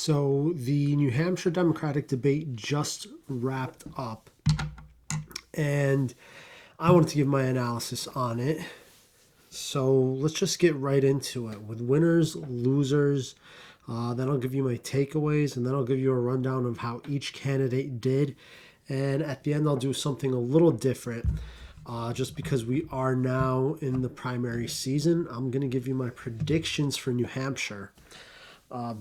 So the New Hampshire Democratic debate just wrapped up, and I wanted to give my analysis on it. So let's just get right into it with winners, losers. Then I'll give you my takeaways, and then I'll give you a rundown of how each candidate did. And at the end, I'll do something a little different. Just because we are now in the primary season, I'm going to give you my predictions for New Hampshire.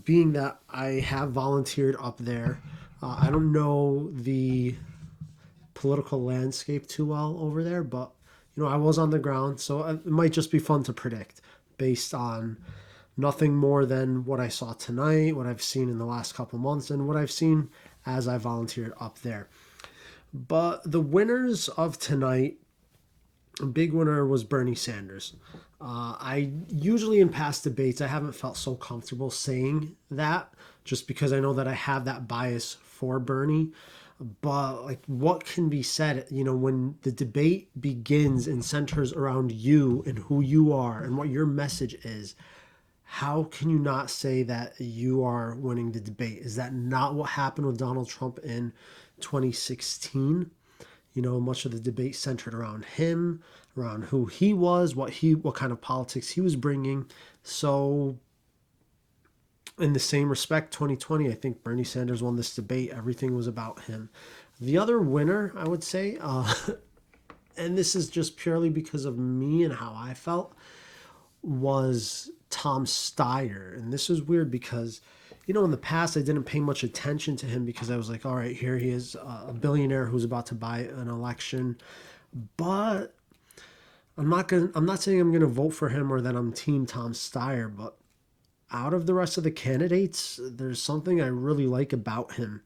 Being that I have volunteered up there, I don't know the political landscape too well over there, but I was on the ground, so it might just be fun to predict based on nothing more than what I saw tonight, what I've seen in the last couple months, and what I've seen as I volunteered up there. But the winners of tonight, a big winner was Bernie Sanders. I usually in past debates, I haven't felt so comfortable saying that just because I know that I have that bias for Bernie. But like, what can be said, when the debate begins and centers around you and who you are and what your message is, how can you not say that you are winning the debate? Is that not what happened with Donald Trump in 2016? Much of the debate centered around him, around who he was, what kind of politics he was bringing. So in the same respect, 2020, I think Bernie Sanders won this debate. Everything was about him. The other winner, I would say, and this is just purely because of me and how I felt, was Tom Steyer. And this was weird because, in the past, I didn't pay much attention to him because I was like, all right, here he is, a billionaire who's about to buy an election. But I'm not saying I'm gonna vote for him or that I'm team Tom Steyer, but out of the rest of the candidates, there's something I really like about him.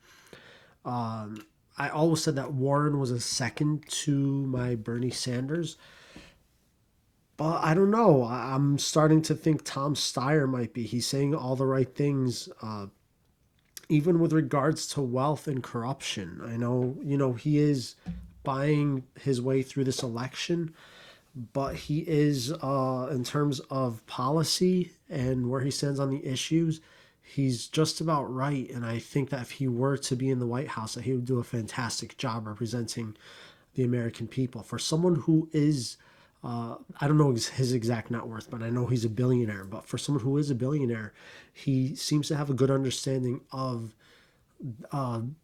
I always said that Warren was a second to my Bernie Sanders, but I don't know. I'm starting to think Tom Steyer might be. He's saying all the right things, even with regards to wealth and corruption. I know, he is buying his way through this election, but he is, in terms of policy and where he stands on the issues, he's just about right. And I think that if he were to be in the White House, that he would do a fantastic job representing the American people. For someone who is, I don't know his exact net worth, but I know he's a billionaire. But for someone who is a billionaire, he seems to have a good understanding of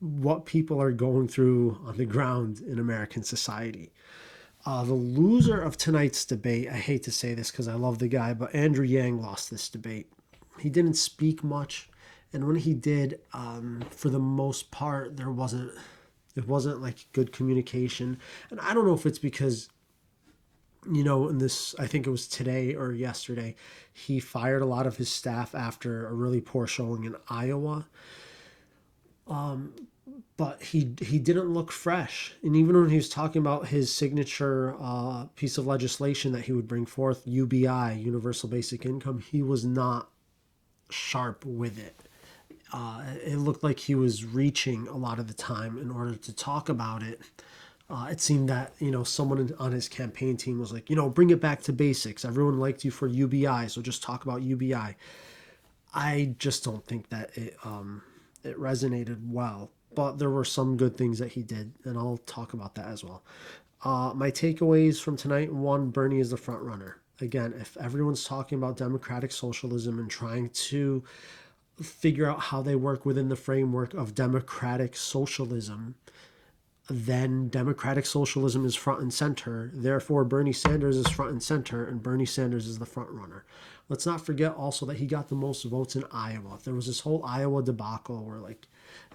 what people are going through on the ground in American society. The loser of tonight's debate, I hate to say this because I love the guy, but Andrew Yang lost this debate. He didn't speak much, and when he did, for the most part, it wasn't like good communication. And I don't know if it's because, in this, I think it was today or yesterday, he fired a lot of his staff after a really poor showing in Iowa. But he didn't look fresh. And even when he was talking about his signature piece of legislation that he would bring forth, UBI, Universal Basic Income, he was not sharp with it. It looked like he was reaching a lot of the time in order to talk about it. It seemed that, someone on his campaign team was like, bring it back to basics. Everyone liked you for UBI, so just talk about UBI. I just don't think that it resonated well. But there were some good things that he did, and I'll talk about that as well. My takeaways from tonight: one, Bernie is the front runner. Again, if everyone's talking about democratic socialism and trying to figure out how they work within the framework of democratic socialism, then democratic socialism is front and center. Therefore, Bernie Sanders is front and center, and Bernie Sanders is the front runner. Let's not forget also that he got the most votes in Iowa. There was this whole Iowa debacle where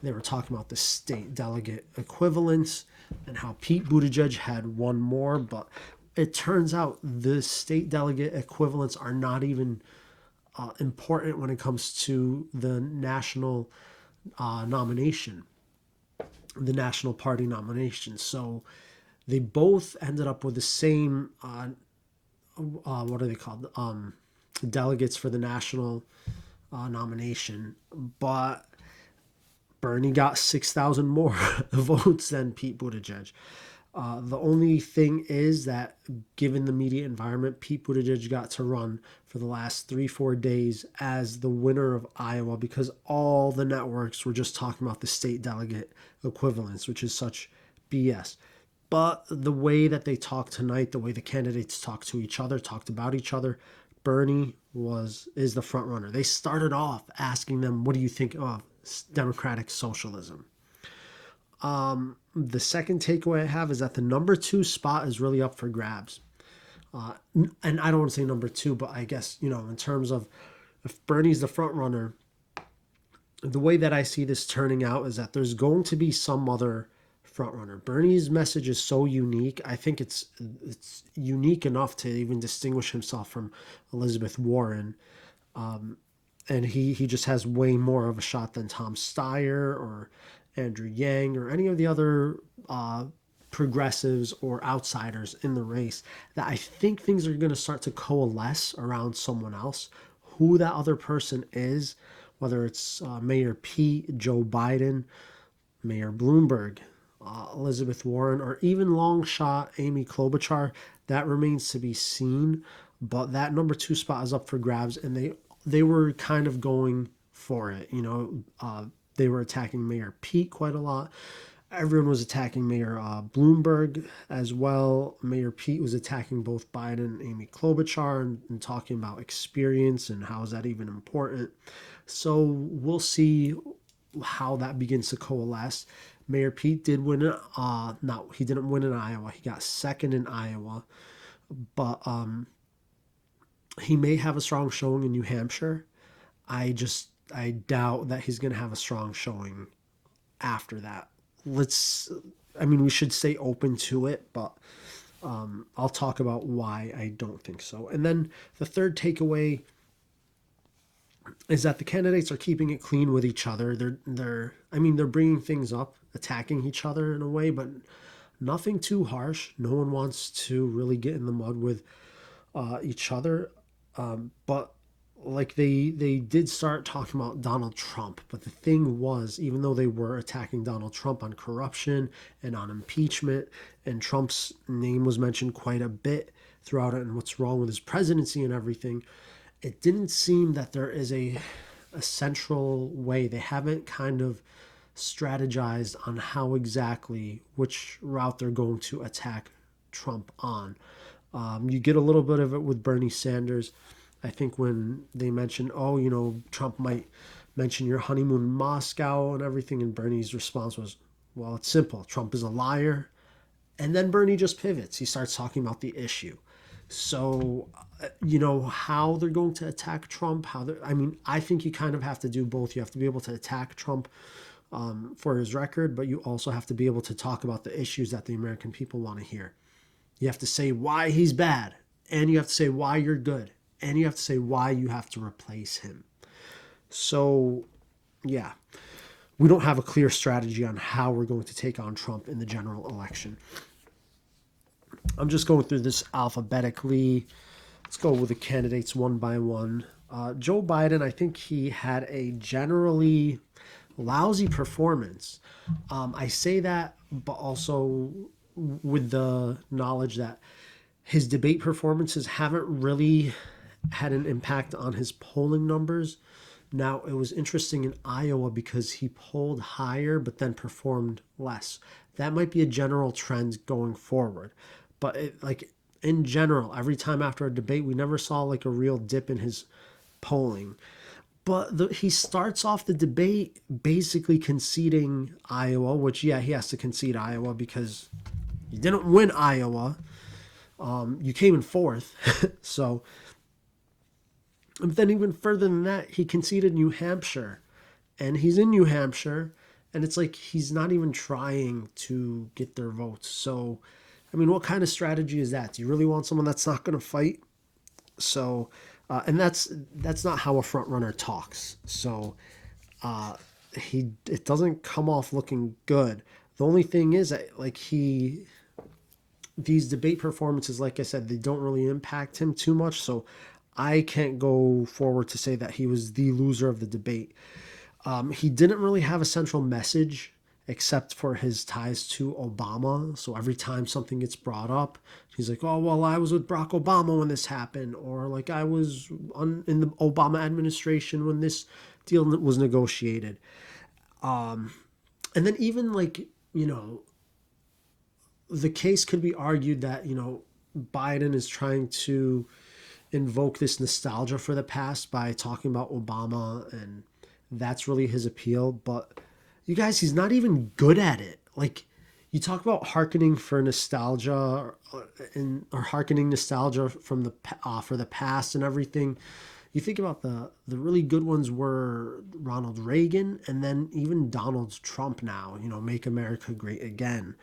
they were talking about the state delegate equivalents and how Pete Buttigieg had one more, but it turns out the state delegate equivalents are not even important when it comes to the national nomination, the national party nomination. So they both ended up with the same, what are they called? Delegates for the national nomination, but Bernie got 6,000 more votes than Pete Buttigieg. The only thing is that given the media environment, Pete Buttigieg got to run for the last 3, 4 days as the winner of Iowa because all the networks were just talking about the state delegate equivalence, which is such BS. But the way that they talked tonight, the way the candidates talked to each other, talked about each other, Bernie is the front runner. They started off asking them, "What do you think of democratic socialism?" The second takeaway I have is that the number 2 spot is really up for grabs. And I don't want to say number 2, but I guess, in terms of if Bernie's the front runner, the way that I see this turning out is that there's going to be some other front runner. Bernie's message is so unique. I think it's unique enough to even distinguish himself from Elizabeth Warren. And he just has way more of a shot than Tom Steyer or Andrew Yang or any of the other progressives or outsiders in the race, that I think things are going to start to coalesce around someone else. Who that other person is, whether it's Mayor Pete, Joe Biden, Mayor Bloomberg, Elizabeth Warren, or even long shot Amy Klobuchar, that remains to be seen. But that number 2 spot is up for grabs, and they were kind of going for it. They were attacking Mayor Pete quite a lot. Everyone was attacking Mayor Bloomberg as well. Mayor Pete was attacking both Biden and Amy Klobuchar and talking about experience and how is that even important. So we'll see how that begins to coalesce. Mayor Pete did win it. No, he didn't win in Iowa. He got second in Iowa. But he may have a strong showing in New Hampshire. I doubt that he's going to have a strong showing after that. We should stay open to it, but I'll talk about why I don't think so. And then the third takeaway is that the candidates are keeping it clean with each other. They're bringing things up, attacking each other in a way, but nothing too harsh. No one wants to really get in the mud with each other. But like they did start talking about Donald Trump. But the thing was, even though they were attacking Donald Trump on corruption and on impeachment, and Trump's name was mentioned quite a bit throughout it and what's wrong with his presidency and everything, it didn't seem that there is a central way. They haven't kind of strategized on how exactly which route they're going to attack Trump on. You get a little bit of it with Bernie Sanders. I think when they mentioned, Trump might mention your honeymoon in Moscow and everything, and Bernie's response was, well, it's simple. Trump is a liar. And then Bernie just pivots. He starts talking about the issue. So, how they're going to attack Trump, I think you kind of have to do both. You have to be able to attack Trump for his record, but you also have to be able to talk about the issues that the American people want to hear. You have to say why he's bad, and you have to say why you're good, and you have to say why you have to replace him. So, yeah, we don't have a clear strategy on how we're going to take on Trump in the general election. I'm just going through this alphabetically. Let's go with the candidates one by one. Joe Biden, I think he had a generally lousy performance. I say that, but also with the knowledge that his debate performances haven't really had an impact on his polling numbers. Now, it was interesting in Iowa because he polled higher but then performed less. That might be a general trend going forward. But in general, every time after a debate, we never saw like a real dip in his polling. But he starts off the debate basically conceding Iowa, which, yeah, he has to concede Iowa because you didn't win Iowa. You came in fourth. So, and then even further than that, he conceded New Hampshire. And he's in New Hampshire, and it's like he's not even trying to get their votes. So, what kind of strategy is that? Do you really want someone that's not going to fight? So, and that's not how a front runner talks. So, it doesn't come off looking good. The only thing is that these debate performances, like I said, they don't really impact him too much. So, I can't go forward to say that he was the loser of the debate. He didn't really have a central message except for his ties to Obama. So every time something gets brought up, he's like, oh, well, I was with Barack Obama when this happened, or like I was in the Obama administration when this deal was negotiated. And then even like, the case could be argued that, Biden is trying to invoke this nostalgia for the past by talking about Obama, and that's really his appeal. But you guys, he's not even good at it. Like, you talk about hearkening for nostalgia, or hearkening nostalgia from the for the past and everything. You think about the really good ones were Ronald Reagan, and then even Donald Trump now, make America great again.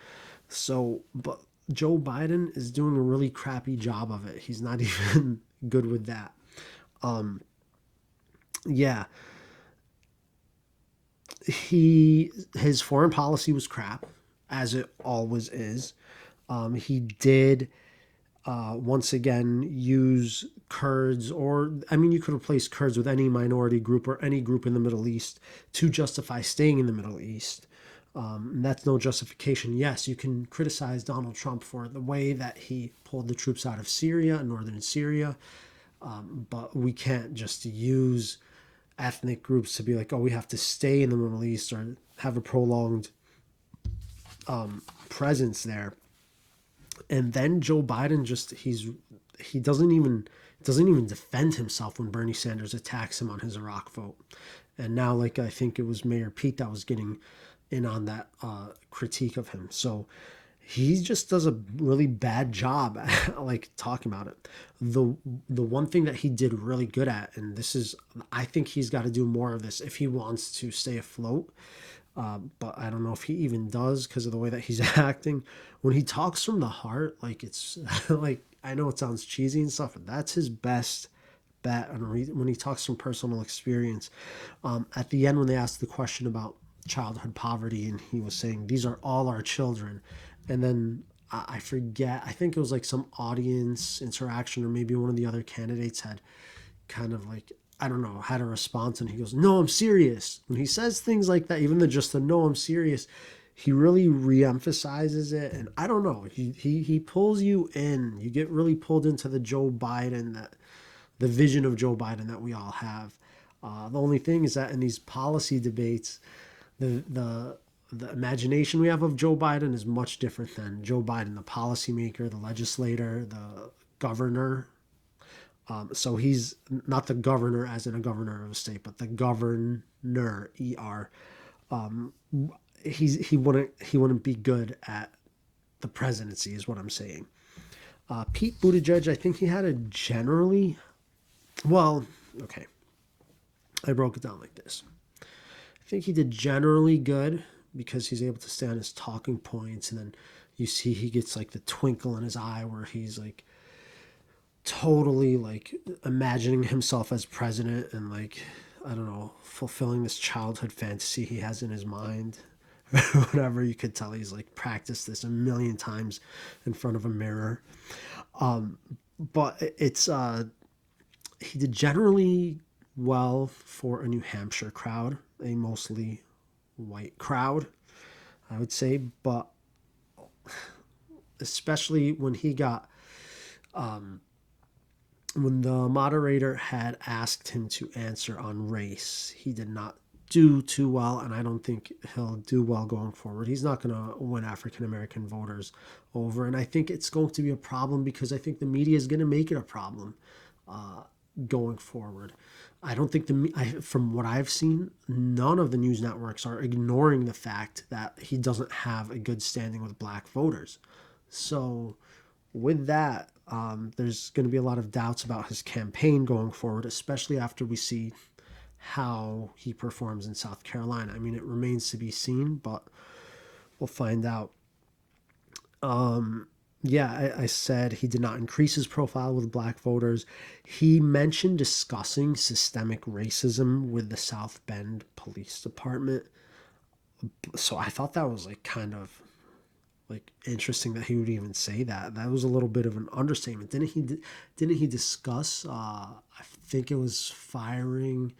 So, but Joe Biden is doing a really crappy job of it. He's not even good with that. Yeah, his foreign policy was crap, as it always is. He did once again use Kurds, or I mean, you could replace Kurds with any minority group or any group in the Middle East to justify staying in the Middle East. And that's no justification. Yes, you can criticize Donald Trump for the way that he pulled the troops out of Syria, northern Syria, but we can't just use ethnic groups to be like, oh, we have to stay in the Middle East or have a prolonged presence there. And then Joe Biden he doesn't even defend himself when Bernie Sanders attacks him on his Iraq vote. And now, like, I think it was Mayor Pete that was getting in on that critique of him. So he just does a really bad job at, like, talking about it. The one thing that he did really good at, and this is, I think he's got to do more of this if he wants to stay afloat. But I don't know if he even does because of the way that he's acting. When he talks from the heart, like, it's like, I know it sounds cheesy and stuff, but that's his best bet. And when he talks from personal experience, at the end when they asked the question about childhood poverty, and he was saying these are all our children, and then I forget, I think it was like some audience interaction, or maybe one of the other candidates had kind of like, I don't know, had a response, and he goes, no, I'm serious. When he says things like that, even just the no, I'm serious, he really reemphasizes it. And I don't know, he pulls you in. You get really pulled into the Joe Biden, the vision of Joe Biden that we all have. The only thing is that in these policy debates, the imagination we have of Joe Biden is much different than Joe Biden, the policymaker, the legislator, the governor. So he's not the governor as in a governor of a state, but the governor, ER. He wouldn't be good at the presidency, is what I'm saying. Pete Buttigieg, I think he had a generally, well, okay, I broke it down like this. I think he did generally good because he's able to stay on his talking points, and then you see he gets like the twinkle in his eye where he's like totally like imagining himself as president, and like, I don't know, fulfilling this childhood fantasy he has in his mind. Whatever, you could tell he's like practiced this a million times in front of a mirror. But it's he did generally well for a New Hampshire crowd, a mostly white crowd, I would say. But especially when he got when the moderator had asked him to answer on race, he did not do too well, and I don't think he'll do well going forward. He's not going to win African American voters over, and I think it's going to be a problem because I think the media is going to make it a problem going forward. I don't think from what I've seen, none of the news networks are ignoring the fact that he doesn't have a good standing with black voters. So with that, there's going to be a lot of doubts about his campaign going forward, especially after we see how he performs in South Carolina. I mean, it remains to be seen, but we'll find out. Yeah, I said he did not increase his profile with black voters. He mentioned discussing systemic racism with the South Bend Police Department. So I thought that was like kind of like interesting that he would even say that. That was a little bit of an understatement. Didn't he discuss I think it was firing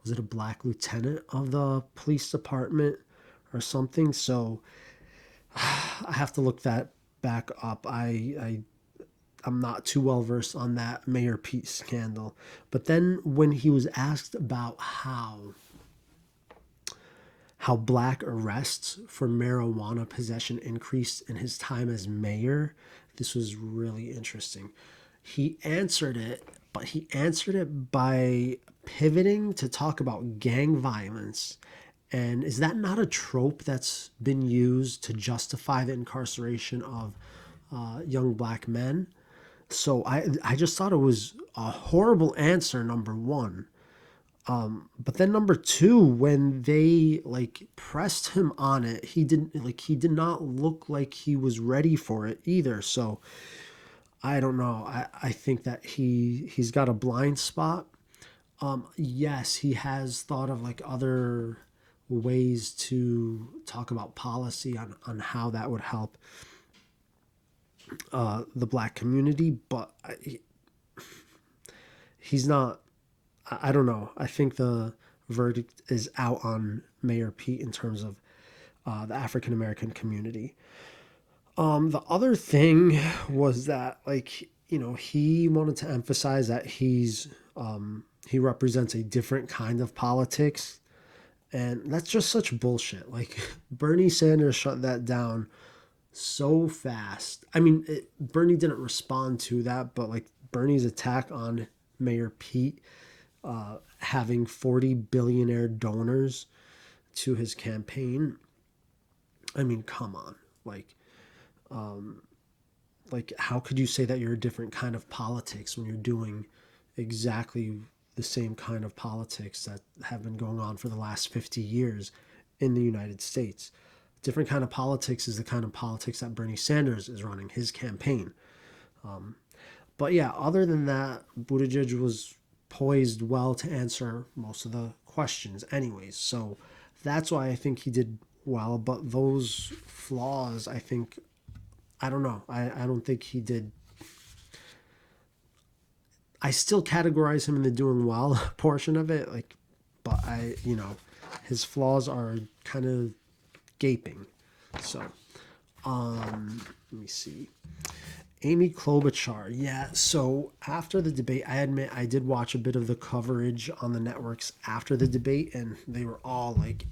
was it a black lieutenant of the police department or something? So I have to look that back up. I'm not too well versed on that Mayor Pete scandal. But then when he was asked about how black arrests for marijuana possession increased in his time as mayor, this was really interesting. He answered it, but he answered it by pivoting to talk about gang violence. And is that not a trope that's been used to justify the incarceration of young black men? So I just thought it was a horrible answer, number one. But then number two, when they like pressed him on it, he did not look like he was ready for it either. So I don't know. I think that he's got a blind spot. Yes, he has thought of like other ways to talk about policy on how that would help the black community, but he's not. I don't know. I think the verdict is out on Mayor Pete in terms of the African American community. The other thing was that, like, he wanted to emphasize that he represents a different kind of politics, and that's just such bullshit. Like, Bernie Sanders shut that down so fast. I mean, Bernie didn't respond to that, but like Bernie's attack on Mayor Pete having 40 billionaire donors to his campaign. I mean, come on. Like how could you say that you're a different kind of politics when you're doing exactly the same kind of politics that have been going on for the last 50 years in the United States? Different kind of politics is the kind of politics that Bernie Sanders is running his campaign. But yeah, other than that, Buttigieg was poised well to answer most of the questions anyways. So that's why I think he did well. But those flaws, I think, I don't know. I don't think he did. I still categorize him in the doing well portion of it. Like, but his flaws are kind of gaping. So, let me see. Amy Klobuchar. Yeah, so after the debate, I admit I did watch a bit of the coverage on the networks after the debate, and they were all like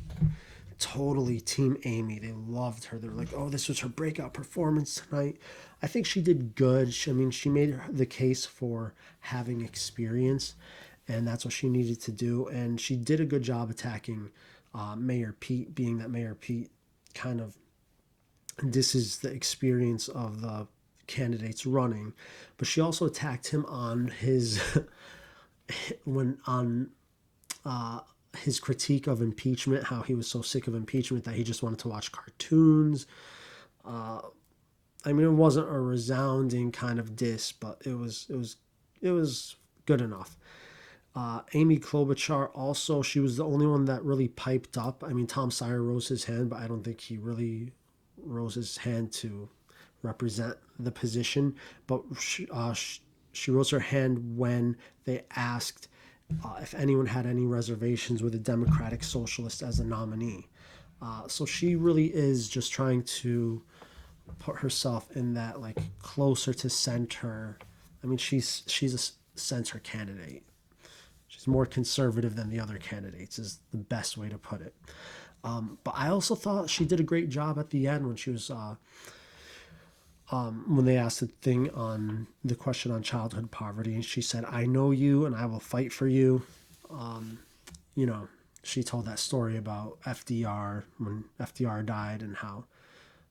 totally team Amy. They loved her. They were like, oh, this was her breakout performance tonight. I think she did good. She made the case for having experience, and that's what she needed to do. And she did a good job attacking Mayor Pete, being that Mayor Pete kind of, this is the experience of the candidates running, but she also attacked him on his his critique of impeachment, how he was so sick of impeachment that he just wanted to watch cartoons. I mean, it wasn't a resounding kind of diss, but it was good enough. Amy Klobuchar also, she was the only one that really piped up. I mean, Tom Steyer rose his hand, but I don't think he really rose his hand to represent the position. But she rose her hand when they asked if anyone had any reservations with a Democratic Socialist as a nominee. So she really is just trying to put herself in that like closer to center. I mean, she's a center candidate. She's more conservative than the other candidates is the best way to put it. But I also thought she did a great job at the end when she was when they asked the question on childhood poverty, and she said, "I know you, and I will fight for you." She told that story about FDR when FDR died and how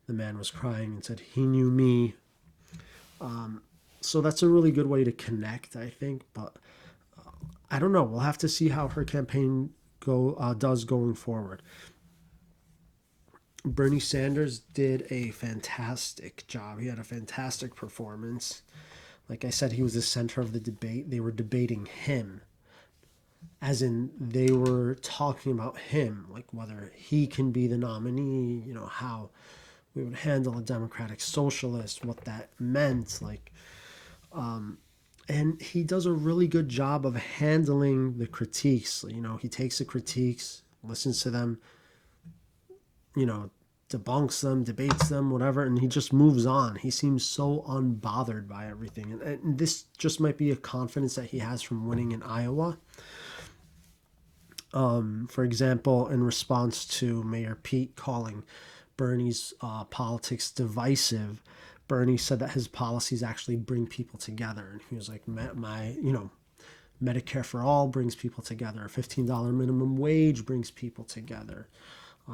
the man was crying and said he knew me. So that's a really good way to connect, I think. But I don't know. We'll have to see how her campaign does going forward. Bernie Sanders did a fantastic job. He had a fantastic performance. Like I said, he was the center of the debate. They were debating him, as in they were talking about him, like whether he can be the nominee, how we would handle a Democratic Socialist, what that meant. And he does a really good job of handling the critiques. You know, he takes the critiques, listens to them, you know, debunks them, debates them, whatever, and he just moves on. He seems so unbothered by everything. And this just might be a confidence that he has from winning in Iowa. For example, in response to Mayor Pete calling Bernie's politics divisive, Bernie said that his policies actually bring people together. And he was like, Medicare for all brings people together. A $15 minimum wage brings people together.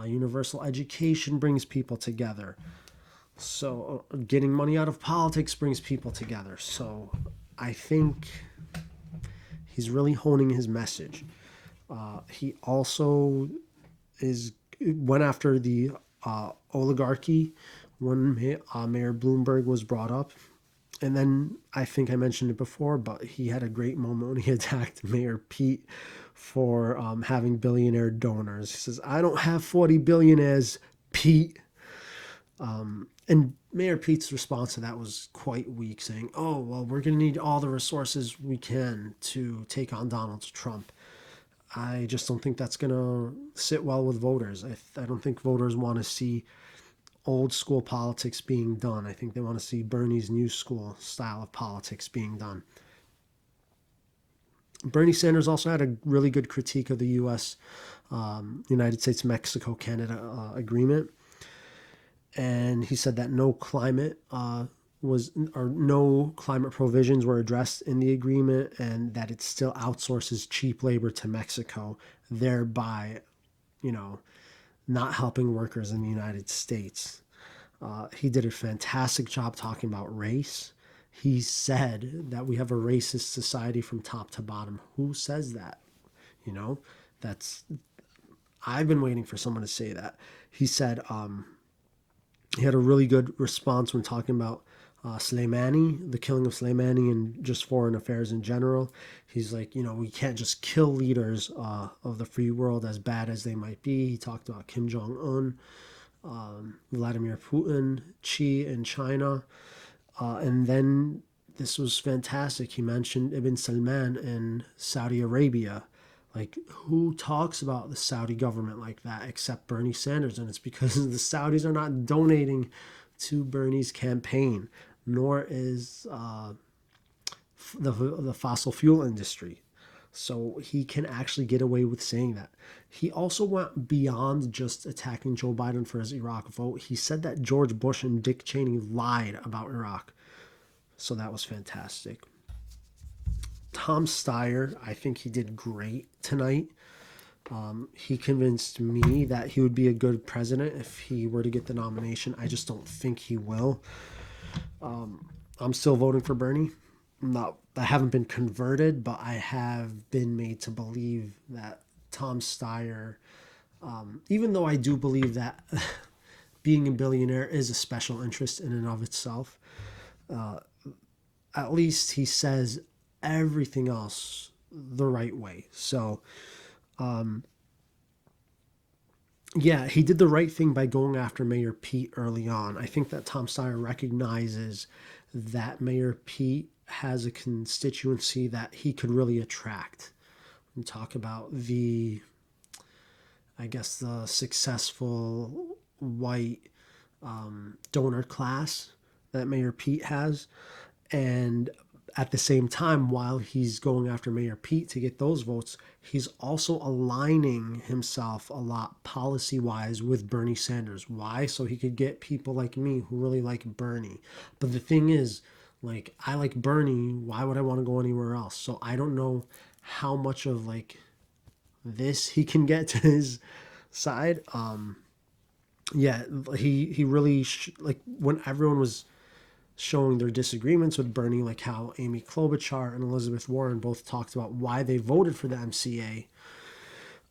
Universal education brings people together. So getting money out of politics brings people together. So I think he's really honing his message. He also went after the oligarchy when Mayor Bloomberg was brought up. And then I think I mentioned it before, but he had a great moment when he attacked Mayor Pete for having billionaire donors. He says, I don't have 40 billionaires, Pete. And Mayor Pete's response to that was quite weak, saying, oh, well, we're going to need all the resources we can to take on Donald Trump. I just don't think that's going to sit well with voters. I don't think voters want to see old school politics being done. I think they want to see Bernie's new school style of politics being done. Bernie Sanders also had a really good critique of the U.S. United States, Mexico, Canada agreement. And he said that no climate provisions were addressed in the agreement, and that it still outsources cheap labor to Mexico, thereby, not helping workers in the United States. He did a fantastic job talking about race. He said that we have a racist society from top to bottom. Who says that? I've been waiting for someone to say that. He said, he had a really good response when talking about Soleimani, the killing of Soleimani, and just foreign affairs in general. He's like, we can't just kill leaders of the free world, as bad as they might be. He talked about Kim Jong-un, Vladimir Putin, Xi in China. And then this was fantastic. He mentioned Ibn Salman in Saudi Arabia. Like, who talks about the Saudi government like that except Bernie Sanders? And it's because the Saudis are not donating to Bernie's campaign, nor is the fossil fuel industry. So he can actually get away with saying that. He also went beyond just attacking Joe Biden for his Iraq vote. He said that George Bush and Dick Cheney lied about Iraq. So that was fantastic. Tom Steyer, I think he did great tonight. He convinced me that he would be a good president if he were to get the nomination. I just don't think he will. I'm still voting for Bernie. I haven't been converted, but I have been made to believe that Tom Steyer, even though I do believe that being a billionaire is a special interest in and of itself, at least he says everything else the right way. So, he did the right thing by going after Mayor Pete early on. I think that Tom Steyer recognizes that Mayor Pete has a constituency that he could really attract. We talk about the successful white donor class that Mayor Pete has. And at the same time, while he's going after Mayor Pete to get those votes, he's also aligning himself a lot policy-wise with Bernie Sanders. Why? So he could get people like me who really like Bernie. But the thing is, I like Bernie. Why would I want to go anywhere else? So I don't know how much of this he can get to his side. He really when everyone was showing their disagreements with Bernie, like how Amy Klobuchar and Elizabeth Warren both talked about why they voted for the MCA.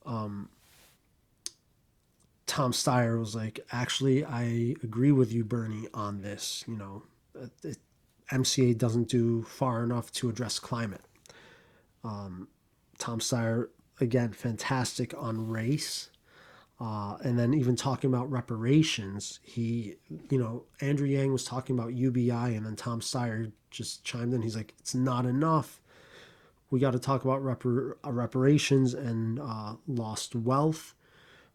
Tom Steyer was like, actually, I agree with you, Bernie, on this. MCA doesn't do far enough to address climate. Tom Steyer, again, fantastic on race. And then even talking about reparations, Andrew Yang was talking about UBI, and then Tom Steyer just chimed in. He's like, it's not enough. We got to talk about reparations and lost wealth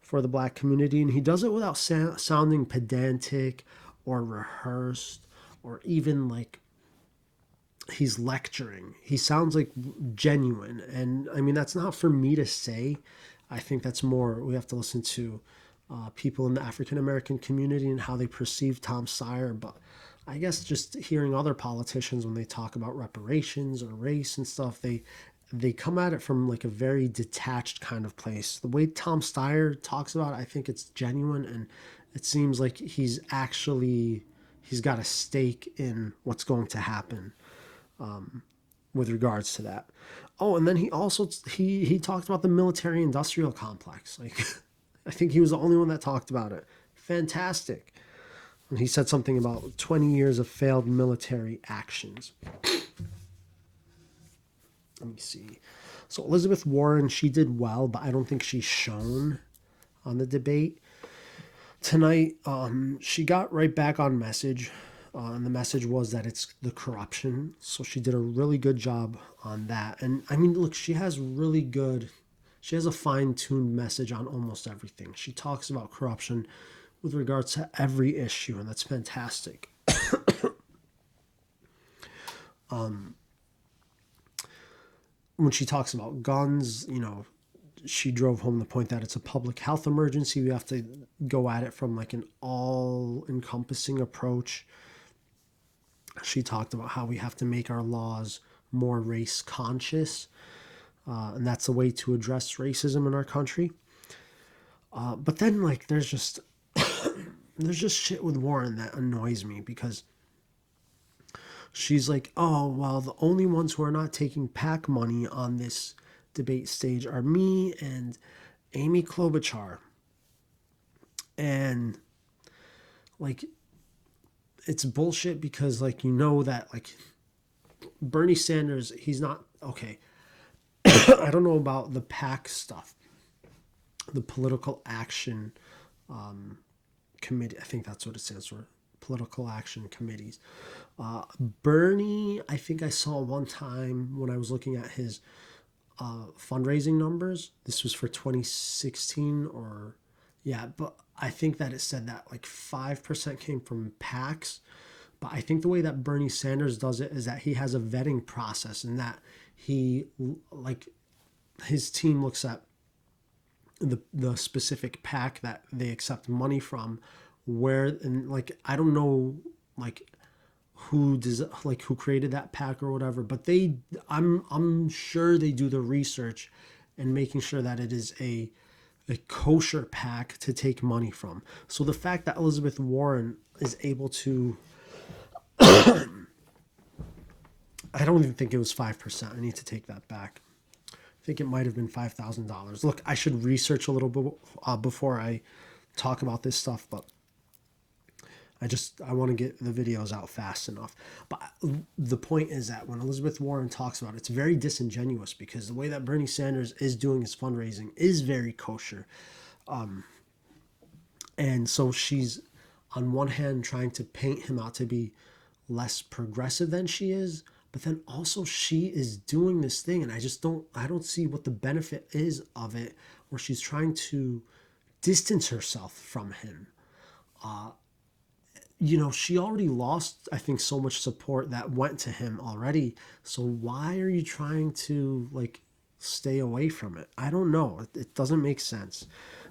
for the black community. And he does it without sounding pedantic or rehearsed or even like he's lecturing. He sounds like genuine. And I mean, that's not for me to say. I think that's more, we have to listen to people in the African American community and how they perceive Tom Steyer. But I guess just hearing other politicians when they talk about reparations or race and stuff, they come at it from like a very detached kind of place. The way Tom Steyer talks about it, I think it's genuine, and it seems like he's got a stake in what's going to happen with regards to that. Oh, and then he also he talked about the military industrial complex. Like I think he was the only one that talked about it. Fantastic. And he said something about 20 years of failed military actions. Let me see. So Elizabeth Warren, she did well, but I don't think she shone on the debate tonight. She got right back on message. And the message was that it's the corruption. So she did a really good job on that. And I mean, look, she has a fine-tuned message on almost everything. She talks about corruption with regards to every issue, and that's fantastic. When she talks about guns, she drove home the point that it's a public health emergency. We have to go at it from like an all-encompassing approach. She talked about how we have to make our laws more race conscious, and that's the way to address racism in our country. But then, like, there's just shit with Warren that annoys me, because she's like, oh, well, the only ones who are not taking PAC money on this debate stage are me and Amy Klobuchar. And, like, it's bullshit, because, like, that, like, Bernie Sanders, he's not, okay. I don't know about the PAC stuff. The Political Action Committee, I think that's what it stands for. Political Action Committees. Bernie, I think I saw one time when I was looking at his fundraising numbers. This was for 2016 but I think that it said that like 5% came from PACs. But I think the way that Bernie Sanders does it is that he has a vetting process, and that his team looks at the specific PAC that they accept money from, and like I don't know like who created that PAC or whatever, but I'm sure they do the research and making sure that it is a kosher PAC to take money from. So the fact that Elizabeth Warren is able to, I don't even think it was 5%. I need to take that back. I think it might have been $5,000. Look, I should research a little bit before I talk about this stuff, but I want to get the videos out fast enough. But the point is that when Elizabeth Warren talks about it, it's very disingenuous, because the way that Bernie Sanders is doing his fundraising is very kosher. And so she's, on one hand, trying to paint him out to be less progressive than she is, but then also she is doing this thing, and I don't see what the benefit is of it, where she's trying to distance herself from him. She already lost, I think, so much support that went to him already. So why are you trying to like stay away from it? I don't know. It doesn't make sense.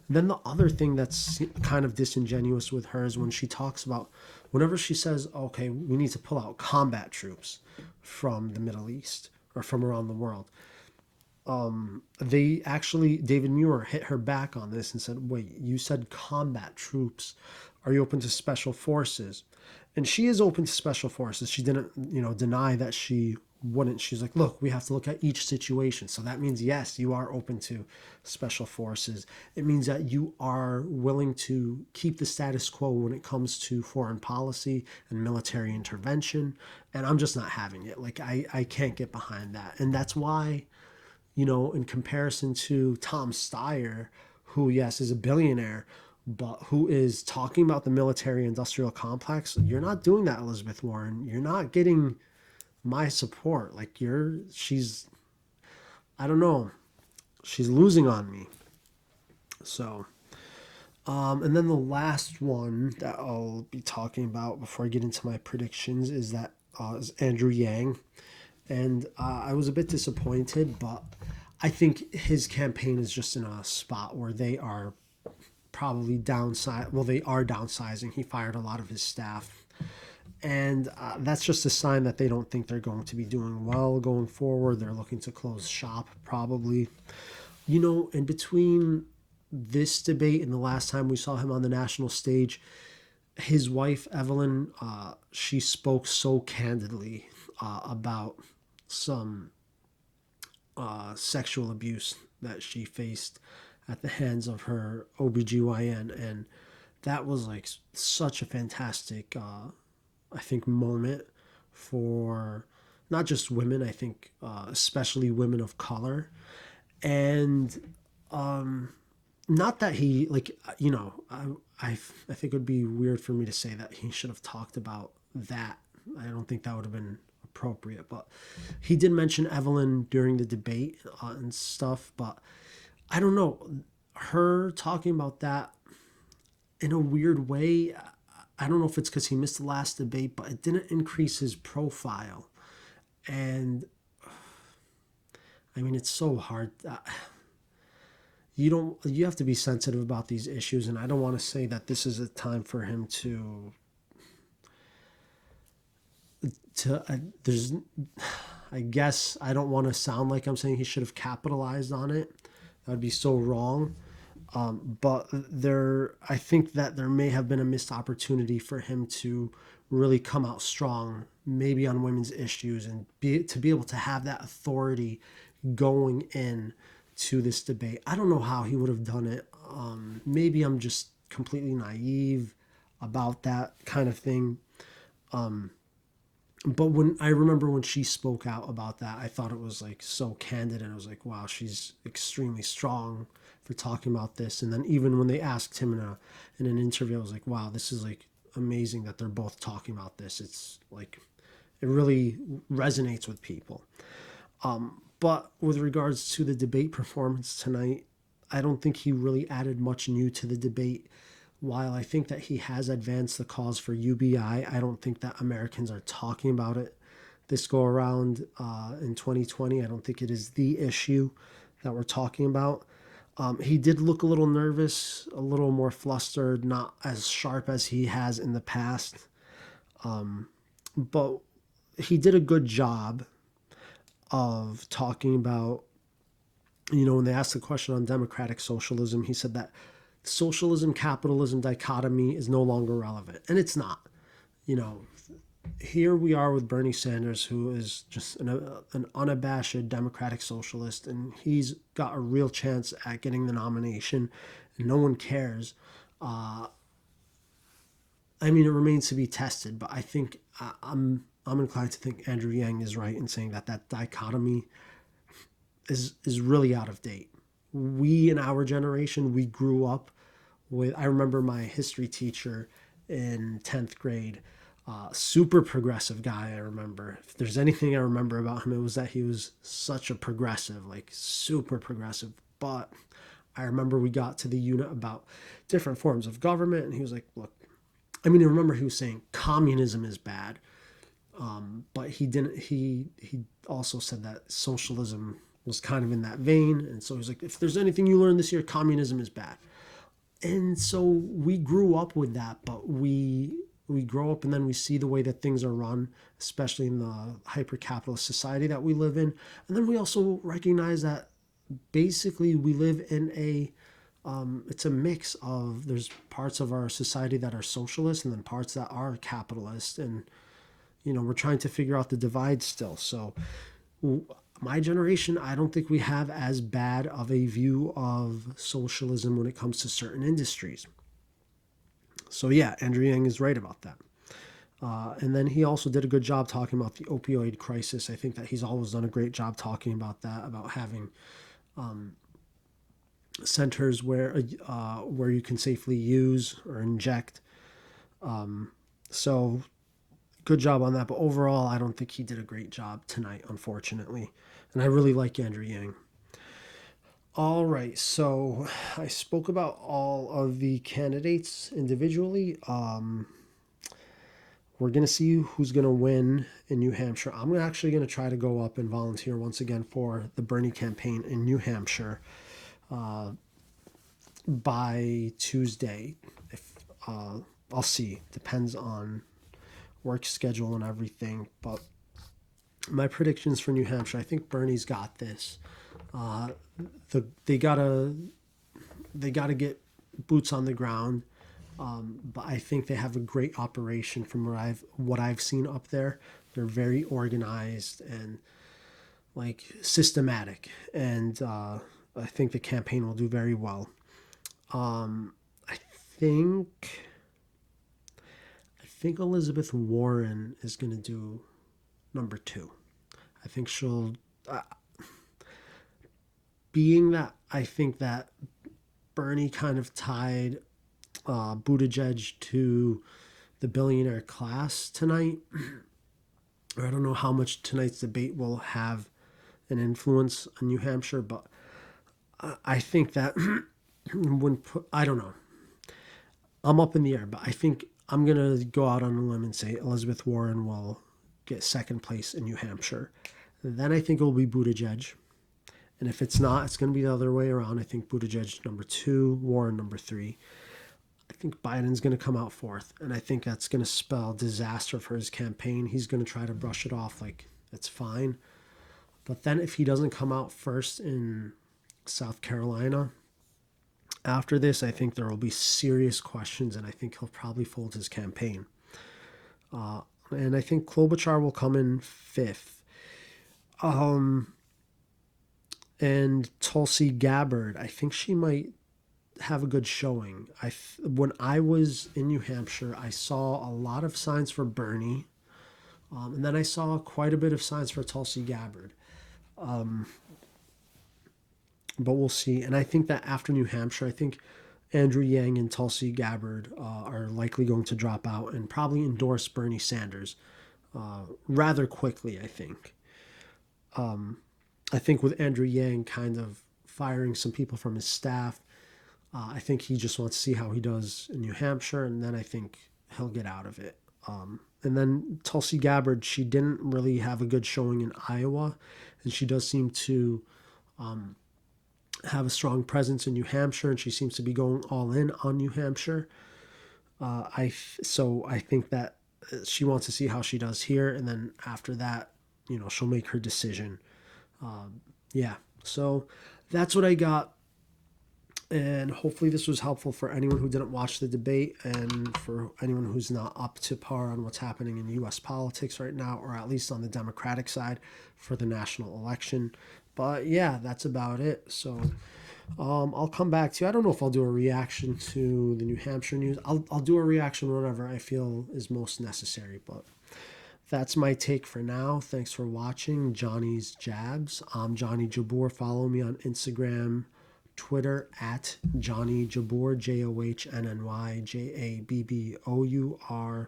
Then the other thing that's kind of disingenuous with her is when she talks about, whenever she says, okay, we need to pull out combat troops from the Middle East or from around the world. David Muir hit her back on this and said, wait, you said combat troops. Are you open to special forces? And she is open to special forces. She didn't, deny that she wouldn't. She's like, look, we have to look at each situation. So that means, yes, you are open to special forces. It means that you are willing to keep the status quo when it comes to foreign policy and military intervention. And I'm just not having it. Like, I can't get behind that. And that's why, in comparison to Tom Steyer, who, yes, is a billionaire, but who is talking about the military industrial complex, you're not doing that, Elizabeth Warren. You're not getting my support. Like she's, I don't know, she's losing on me. So, and then the last one that I'll be talking about before I get into my predictions is Andrew Yang. And I was a bit disappointed, but I think his campaign is just in a spot where they are probably downside. Well, they are downsizing. He fired a lot of his staff, and that's just a sign that they don't think they're going to be doing well going forward. They're looking to close shop probably. In between this debate and the last time we saw him on the national stage, his wife Evelyn, she spoke so candidly about some sexual abuse that she faced at the hands of her OBGYN. And that was like such a fantastic, I think, moment for not just women, I think, especially women of color. And not that he, like, I think it would be weird for me to say that he should have talked about that. I don't think that would have been appropriate, but he did mention Evelyn during the debate and stuff. But I don't know, her talking about that in a weird way. I don't know if it's because he missed the last debate, but it didn't increase his profile. And I mean, it's so hard. You have to be sensitive about these issues, and I don't want to say that this is a time for him to there's, I guess I don't want to sound like I'm saying he should have capitalized on it. That would be so wrong. But I think that there may have been a missed opportunity for him to really come out strong, maybe on women's issues, and to be able to have that authority going in to this debate. I don't know how he would have done it. Maybe I'm just completely naive about that kind of thing. But when I remember when she spoke out about that, I thought it was like so candid, and I was like, wow, she's extremely strong for talking about this. And then even when they asked him in an interview, I was like, wow, this is like amazing that they're both talking about this. It's like it really resonates with people. But with regards to the debate performance tonight, I don't think he really added much new to the debate. While I think that he has advanced the cause for UBI, I don't think that Americans are talking about it this go around in 2020. I don't think it is the issue that we're talking about. He did look a little nervous, a little more flustered, not as sharp as he has in the past. But he did a good job of talking about, when they asked the question on democratic socialism, he said that socialism capitalism dichotomy is no longer relevant, and it's not. Here we are with Bernie Sanders, who is just an unabashed democratic socialist, and he's got a real chance at getting the nomination, and no one cares. I mean, it remains to be tested, but I think I'm inclined to think Andrew Yang is right in saying that dichotomy is really out of date. We in our generation, we grew up with, I remember my history teacher in 10th grade, super progressive guy. I remember, if there's anything I remember about him, it was that he was such a progressive, like super progressive. But I remember we got to the unit about different forms of government, and he was like, look, I mean, I remember he was saying communism is bad. But he didn't, he also said that socialism was kind of in that vein. And so he's like, if there's anything you learned this year, communism is bad. And so we grew up with that, but we grow up and then we see the way that things are run, especially in the hyper-capitalist society that we live in. And then we also recognize that basically we live in it's a mix of, there's parts of our society that are socialist and then parts that are capitalist. And, we're trying to figure out the divide still. So my generation, I don't think we have as bad of a view of socialism when it comes to certain industries. So yeah, Andrew Yang is right about that. And then he also did a good job talking about the opioid crisis. I think that he's always done a great job talking about that, about having centers where you can safely use or inject. So good job on that. But overall, I don't think he did a great job tonight, unfortunately. And I really like Andrew Yang. All right, so I spoke about all of the candidates individually. We're going to see who's going to win in New Hampshire. I'm actually going to try to go up and volunteer once again for the Bernie campaign in New Hampshire by Tuesday. If I'll see, depends on work schedule and everything. But my predictions for New Hampshire, I think Bernie's got this. They gotta get boots on the ground. But I think they have a great operation from what I've seen up there. They're very organized and like systematic, and I think the campaign will do very well. I think Elizabeth Warren is going to do number 2. I think she'll, being that I think that Bernie kind of tied Buttigieg to the billionaire class tonight. I don't know how much tonight's debate will have an influence on New Hampshire, but I think that I don't know. I'm up in the air, but I think I'm going to go out on a limb and say Elizabeth Warren will get second place in New Hampshire. Then I think it will be Buttigieg. And if it's not, it's going to be the other way around. I think Buttigieg number 2, Warren number 3. I think Biden's going to come out 4th, and I think that's going to spell disaster for his campaign. He's going to try to brush it off like it's fine. But then if he doesn't come out first in South Carolina, after this, I think there will be serious questions, and I think he'll probably fold his campaign. And I think Klobuchar will come in 5th. And Tulsi Gabbard, I think she might have a good showing. When I was in New Hampshire, I saw a lot of signs for Bernie, and then I saw quite a bit of signs for Tulsi Gabbard. But we'll see. And I think that after New Hampshire, I think Andrew Yang and Tulsi Gabbard are likely going to drop out and probably endorse Bernie Sanders rather quickly, I think. I think with Andrew Yang kind of firing some people from his staff, I think he just wants to see how he does in New Hampshire, and then I think he'll get out of it. And then Tulsi Gabbard, she didn't really have a good showing in Iowa, and she does seem to have a strong presence in New Hampshire, and she seems to be going all in on New Hampshire. So I think that she wants to see how she does here, and then after that, she'll make her decision. So that's what I got. And hopefully this was helpful for anyone who didn't watch the debate and for anyone who's not up to par on what's happening in U.S. politics right now, or at least on the Democratic side for the national election. But yeah, that's about it. So I'll come back to you. I don't know if I'll do a reaction to the New Hampshire news. I'll do a reaction whenever I feel is most necessary. But that's my take for now. Thanks for watching Johnny's Jabs. I'm Johnny Jabbour. Follow me on Instagram, Twitter at Johnny Jabbour, JohnnyJabbour.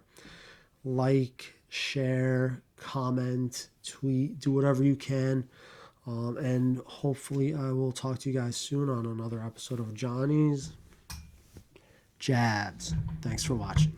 Like, share, comment, tweet, do whatever you can. And hopefully I will talk to you guys soon on another episode of Johnny's Jabs. Thanks for watching.